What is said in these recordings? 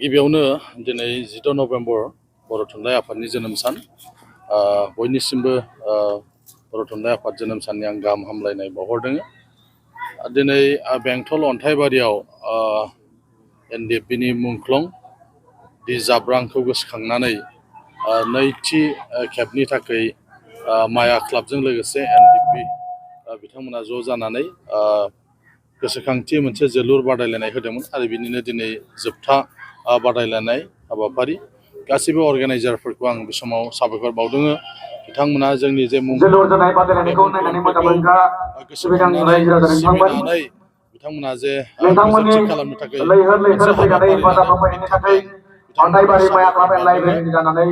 गिबियावनो दिनै 14 नभेम्बर बर' थुनलाइ आफादनि जोनोम सान बयनिसिमबो बर' थुनलाइ आफाद जोनोम साननि आं गाहाम हामलायनाय बावहरदों। दिनै बेंटल अन्थाइबारियाव एनडिएफबिनि मुंख्लं दि जाब्रांखौ गोसोखांनानै नैथि खेबनि थाखाय माया क्लाबजों लोगोसे एनडिएफबि बिथांमोना ज' जानानै गोसोखांथि मोनसे जोलुर बादायलायनाय होदोंमोन आरो बिनिनो दिनै जोबथा बादायलायनाय हाबाफारि गासैबो अर्गानाइजारफोरखौ आं बे समाव साबायखर बावदों। बिथांमोना जोंनि जे जोलुर जानाय बादायलायनायखौ नायनानै मोजां मोनग्रा गोसोखांनानै सिबिनानै बिथांमोना जे नोंथांमोननि गोजोनथि खालामनो थाखाय लैहोर मोनसे फैनानै हाबाफारि हेफाजाब लादों होफैनायनि बेनि थाखाय थाखाय आं अन्थाइबारि माया बिथांमोनखौ क्लाब एन्ड साबायखर बावदों। लाइब्रेरिनि जानानै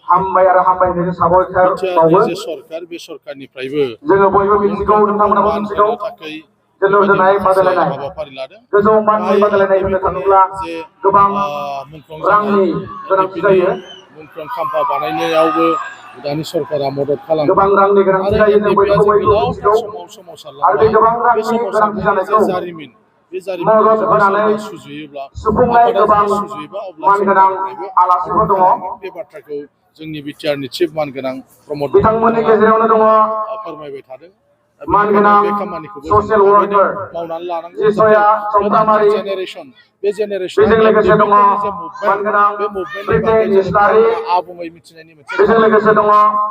हामबाय आरो हामबायनायनि साबायखर बिटिआरनि बावो। जे सरकार बे सरकारनिफ्रायबो जोङो बयबो मिथिगौ मुंख्लंफोरखौ नोंथांमोनाबो मान मिथिगौ होनो थाखाय जोलुर बेबायदि जोनाय माखासे बादायलायनाय हाबाफारि लादों। गोजौ माननि गाहाय बादायलायनाय होनो एनडिएफबिनि थाङोब्ला जे गोबां मुंख्लं जानाय रांनि गोनांथि एनडिएफबिनि जायो। मुंख्लं खाम्फा बानायनायावबो दानि सरकारा मदद गोबां खालामदों रांनि गोनांथि आरो जायो जों एनडिएफबिआ बयखौबो जे बयबो गोलावथार मिथिगौ समाव आरो बे सोमावसारलांबाय गोबां बे रांनि गोनांथि सोमावसारनायनि जे जानायखौ जारिमिन बे जारिमिनखौ मदद जुदि होनानै सोरबा सुजुयोब्ला सुफुंनाय आफादा गोबां जुदि सुजुयोबा अब्ला मानगोनां सरकारनिफ्रायबो आलासिफोर मदद दङ। खालामगोन। बे बाथ्राखौ जोंनि बिटिआरनि चिफ मानगोनां प्रमद बर' बिथांमोननि बिथाङा गेजेरावनो दङ फोरमायबाय थादों। बेनिखायनो मानगोनां बे खामानिखौबो जोङो ससियेल थाबैनो वार्कार मावनानै लानांगौ जाहाथे जिसया गोदानथि चौधुरामारि जेनेरेसन बे जेनेरेसना बेजों लोगोसे दङ एनडिएफबिफोरनि जे मुभमेन्ट मानगोनां बे मुभमेन्टनि बागै ब्रिटेन जेन इस्लारि बिथांमोना आबुङै मिथिनायनि मोनसे बेजों खाबु लोगोसे मोनो दङ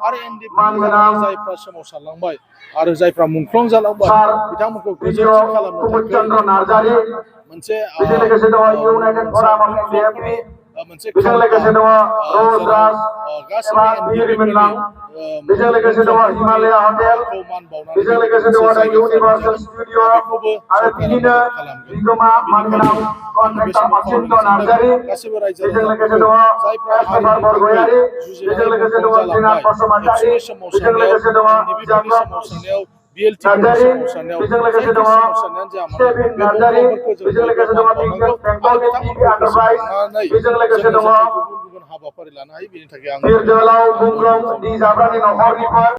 आरो एनडिएफबिनि मानगोनां जानानै जायफ्रा सोमावसारलांबाय आरो जायफ्रा मुंख्लं जालांबाय सार बिथांमोनखौ भिडिअ गोजोनथि खालामनो कुमुद थाखाय चन्द्र नार्जारि मोनसे बेजों लोगोसे दङ इउनाइटेड फराम अफ एनडिएफबि मोनसे बेजों खाम्फा लोगोसे दङ रज जेराव राज गासैबो एबा एनडिएफबिफोरनि बिरिमिनलां बेजों लोगोसे दङ मुंख्लंफोरनि हिमालया हटेल खौ मान बावनानै बेजों बेबायदि लोगोसे मोनसे दङ दा जायगा खालामनाय इउनिभार्सेल जादों स्टुडिअ बेखौबो आरो सरकारा बिनिनो मदद खालामगोन। बिगोमा बेनिखायनो मानगोनां आङो बे कन्ट्रेक्टर समाव अचिन्त्य खावलायनो सानदों नार्जारि गासैबो रायजो बेजों लोगोसे राजाफोरखौ दङ जायफ्रा एस प्रसाद हारिनि थाखाय बरगयारि बेजों जुजिनानै लोगोसे मुंख्लं दङ त्रिनाथ जालांबाय बसुमतारि एबसुनि बेजों सोमावसारनायाव लोगोसे दङ एनडिएफबिफोरनि जाफर सोमावसारनायाव बिएलटिफोरनि नार्जारि सोमावसारनायाव बेजों लोगोसे जायखि दङ सोमावसारनायानो जाया मानो स्टेभिन बे नार्जारि मुंख्लंफोरखौ जों बेजों बयबो लोगोसे मान दङ बावनांगौ आरो बेंगल टिभि बिथांमोनखौ एन्टारप्राइज गोसोखांनानै बेजों लोगोसे जोङो दङ जाहाथे गुबुन गुबुन हाबाफारि लानो हायो बेनि थाखाय आं बिरजोहोलाव बयखौबो मुंख्लं दि जाब्रानि न'खरनिफोर